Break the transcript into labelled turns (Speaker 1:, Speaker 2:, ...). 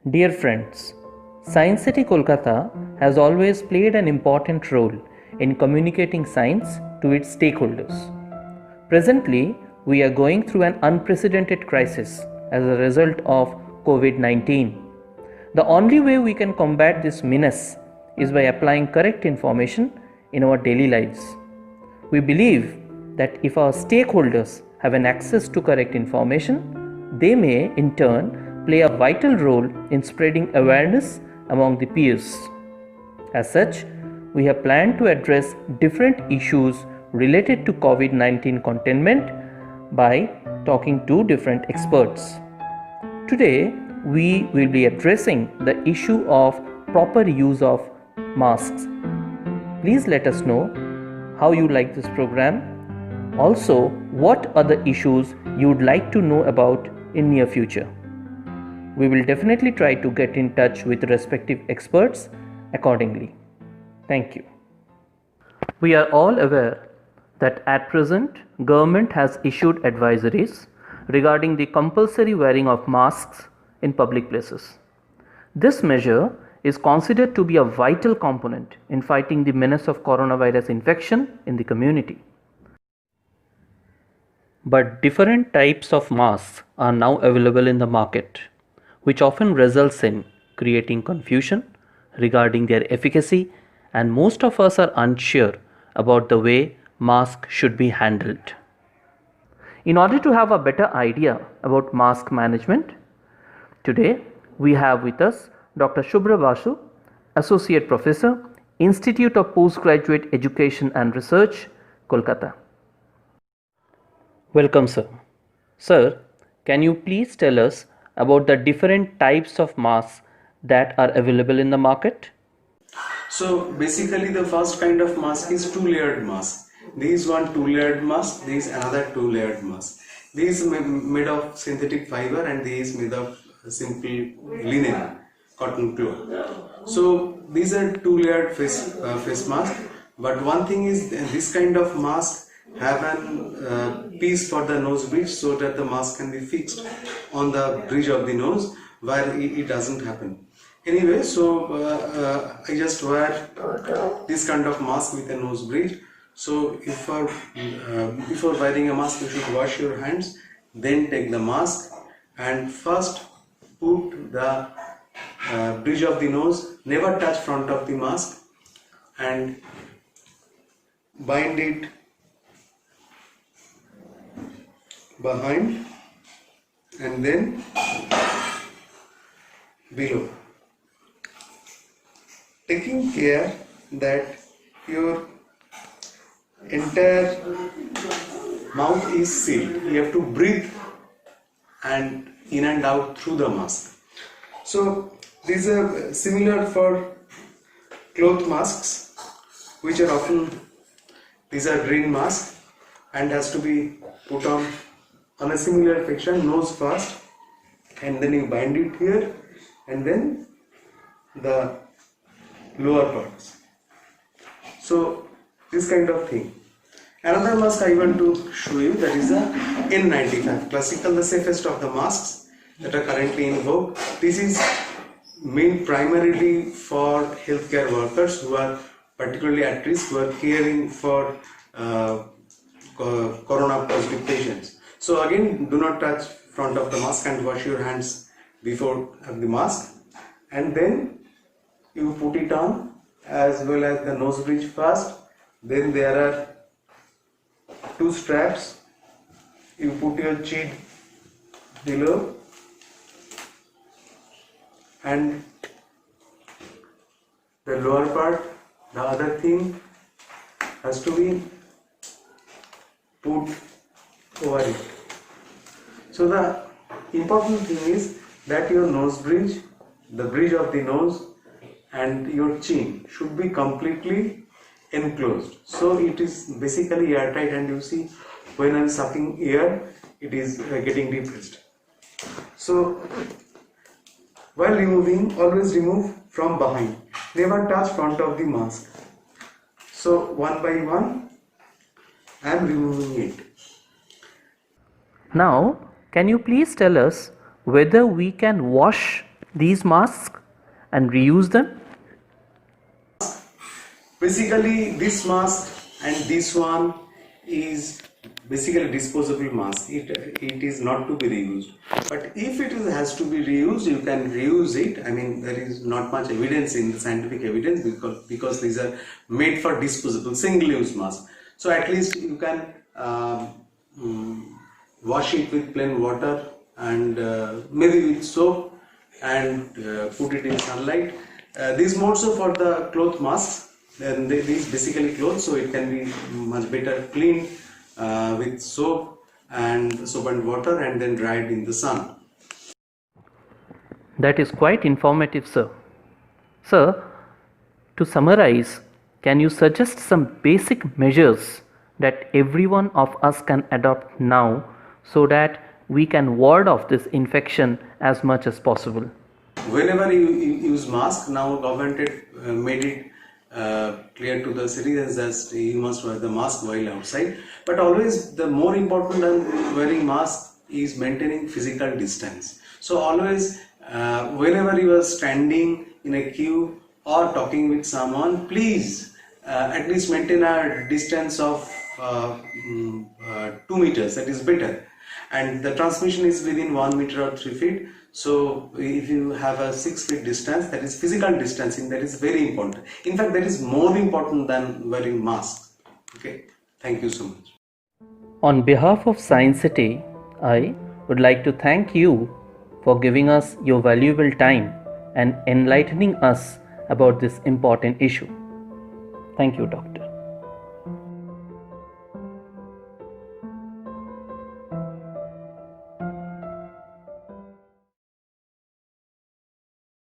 Speaker 1: Dear friends, Science City Kolkata has always played an important role in communicating science to its stakeholders. Presently, we are going through an unprecedented crisis as a result of COVID-19. The only way we can combat this menace is by applying correct information in our daily lives. We believe that if our stakeholders have an access to correct information, they may in turn play a vital role in spreading awareness among the peers. As such, we have planned to address different issues related to COVID-19 containment by talking to different experts. Today, we will be addressing the issue of proper use of masks. Please let us know how you like this program. Also, what other issues you would like to know about in near future. We will definitely try to get in touch with respective experts accordingly. Thank you. We are all aware that at present government has issued advisories regarding the compulsory wearing of masks in public places. This measure is considered to be a vital component in fighting the menace of coronavirus infection in the community. But different types of masks are now available in the market, which often results in creating confusion regarding their efficacy, and most of us are unsure about the way masks should be handled. In order to have a better idea about mask management, today we have with us Dr. Shubhra Basu, Associate Professor, Institute of Postgraduate Education and Research, Kolkata. Welcome, sir. Sir, can you please tell us about the different types of masks that are available in the market?
Speaker 2: So basically the first kind of mask is two-layered mask. These one two-layered mask, these another two-layered mask. These made of synthetic fiber and these made of simple linen, cotton cloth. So these are two-layered face mask. But one thing is this kind of mask have an piece for the nose bridge so that the mask can be fixed on the bridge of the nose, while it doesn't happen. Anyway, so I just wear this kind of mask with a nose bridge. So if before wearing a mask, you should wash your hands, then take the mask and first put the bridge of the nose, never touch front of the mask, and bind it behind and then below, taking care that your entire mouth is sealed. You have to breathe and in and out through the mask. So these are similar for cloth masks, which are often, these are green masks and has to be put on a similar section, nose first, and then you bind it here and then the lower parts. So this kind of thing. Another mask I want to show you, that is a N95, classical, the safest of the masks that are currently in vogue. This is meant primarily for healthcare workers who are particularly at risk, who are caring for corona positive patients. So again, do not touch front of the mask and wash your hands before the mask, and then you put it on, as well as the nose bridge first. Then there are two straps. You put your chin below and the lower part, the other thing has to be put over it. So the important thing is that your nose bridge, the bridge of the nose and your chin should be completely enclosed. So it is basically airtight, and you see when I am sucking air, it is getting depressed. So while removing, always remove from behind. Never touch front of the mask. So one by one, I am removing it.
Speaker 1: Now, can you please tell us whether we can wash these masks and reuse them?
Speaker 2: Basically, this mask and this one is basically disposable mask. It is not to be reused. But if has to be reused, you can reuse it. I mean, there is not much evidence in the scientific evidence because these are made for disposable, single-use mask. So at least you can wash it with plain water and maybe with soap and put it in sunlight. These more so for the cloth masks. Then these basically clothes, so it can be much better cleaned with soap and water and then dried in the sun.
Speaker 1: That is quite informative, sir. Sir, to summarize, can you suggest some basic measures that every one of us can adopt now so that we can ward off this infection as much as possible?
Speaker 2: Whenever you use mask, now government made it clear to the citizens that you must wear the mask while outside. But always the more important than wearing mask is maintaining physical distance. So always whenever you are standing in a queue or talking with someone, please at least maintain a distance of 2 meters. That is better. And the transmission is within 1 meter or 3 feet. So if you have a 6 feet distance, that is physical distancing, that is very important. In fact, that is more important than wearing masks. Okay, thank you so much.
Speaker 1: On behalf of Science City, I would like to thank you for giving us your valuable time and enlightening us about this important issue. Thank you, Doctor.